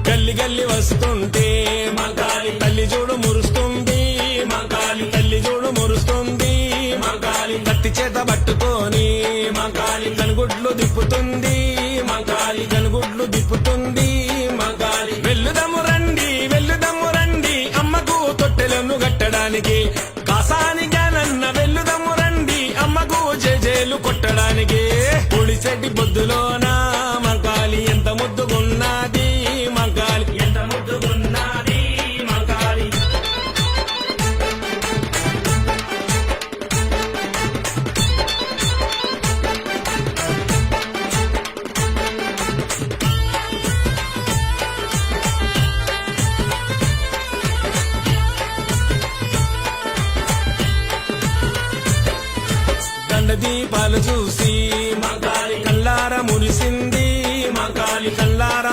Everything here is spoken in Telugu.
గల్లి గల్లి వస్తుంటే మంకాలి తల్లి చూడు మురుస్తుంది, మంకాలి తల్లి చూడు మురుస్తుంది. మంకాలి కత్తి చేత పట్టుకొని మంకాలి కనుగుడ్లు దిప్పుతుంది, మంకాలి కనుగుడ్లు దిప్పుతుంది. మంకాలి వెల్లుదమ్ము రండి అమ్మకు తొట్టెలను కట్టడానికి, కాసానిగా నన్న వెల్లుదమ్ము రండి అమ్మకు జేజేలు కొట్టడానికి. పొడిసెట్టి బొద్దులోన మంకాలి ఎంత ముద్దుగున్నది, మంకాలి ఎంత ముద్దుగున్నది. మంకాలి దండ దీపాలు చూసి మంకాలి కల్లార మురిసింది, మంకాలి కల్లార